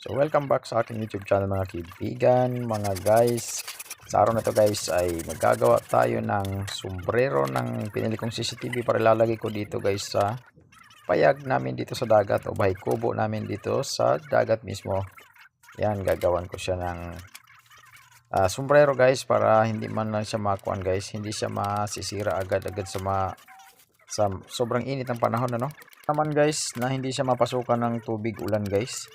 So welcome back sa aking YouTube channel mga kaibigan, mga guys. Sa araw na to guys ay magagawa tayo ng sombrero ng pinili kong CCTV para ilalagay ko dito guys sa payag namin dito sa dagat o bahay kubo namin dito sa dagat mismo. Yan, gagawan ko siya ng sombrero guys para hindi man lang siya makuan guys, hindi siya masisira agad-agad sa sobrang init ng panahon naman guys, na hindi siya mapasukan ng tubig ulan guys.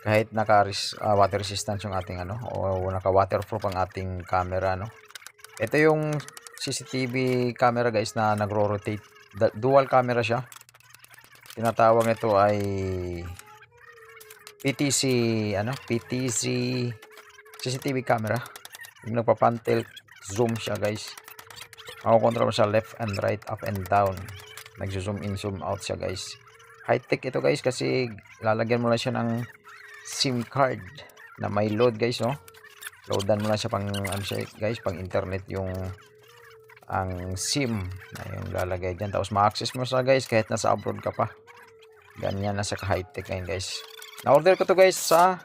Kahit naka water resistance yung ating o naka waterproof ang ating camera Ito yung CCTV camera guys na nagro-rotate. Dual camera siya. Tinatawag nito ay PTC PTC CCTV camera. Yung nagpa-pan-tilt zoom siya guys. Makokontrol mo siya left and right, up and down. Nagzo-zoom in, zoom out siya guys. High-tech ito guys kasi lalagyan mo lang siya ng SIM card na may load guys Loadan mo lang siya pang guys, pang internet yung ang SIM na yung lalagay diyan. Tapos ma-access mo siya guys kahit nasa abroad ka pa. Ganyan na sa high-tech ngayon guys. Na-order ko to guys sa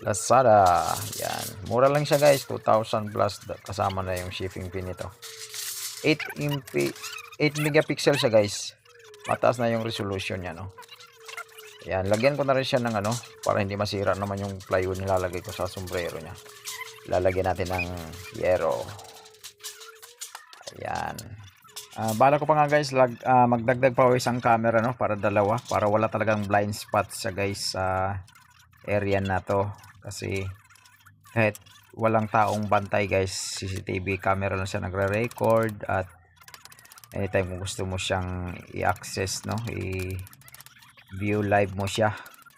Lazada. Yan. Mura lang siya guys, 2,000 plus kasama na yung shipping fee nito. 8 megapixel siya guys. Mataas na yung resolution niya Yan, lagyan ko na rin siya ng para hindi masira naman yung plywood nilalagay ko sa sombrero niya. Lalagyan natin ng yero. Ayan. Bala ko pa nga guys, magdagdag pa ako isang camera para dalawa, para wala talagang blind spot sa guys sa area na to. Kasi kahit walang taong bantay guys, CCTV camera lang siya nagre-record at anytime kung gusto mo siyang i-access view live mo siya,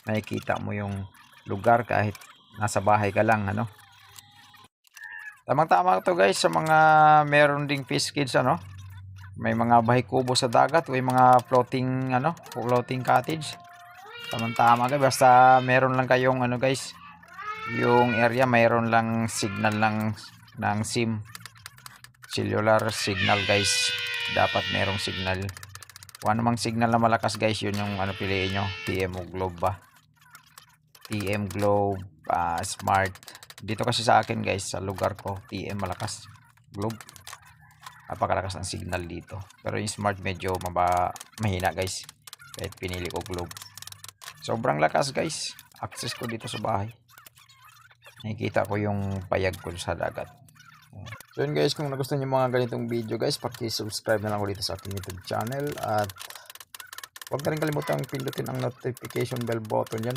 nakikita mo yung lugar kahit nasa bahay ka lang Tamang-tama to guys sa mga meron ding fish kids may mga bahay kubo sa dagat, may mga floating cottage. Tamang-tama guys, basta meron lang kayong guys, yung area mayroon lang signal lang ng SIM, cellular signal guys. Dapat merong signal. Kung anumang signal na malakas guys, yun yung piliin nyo. TM o Globe ba? TM Globe, Smart. Dito kasi sa akin guys, sa lugar ko, TM malakas. Globe, napakalakas ng signal dito. Pero yung Smart medyo mahina guys. Kahit pinili ko Globe. Sobrang lakas guys. Access ko dito sa bahay. Nakikita ko yung payag ko sa dagat. So yun guys, kung nagustuhan nyo mga ganitong video guys, paki-subscribe na lang ulit sa aking YouTube channel at huwag na rin kalimutang pindutin ang notification bell button yan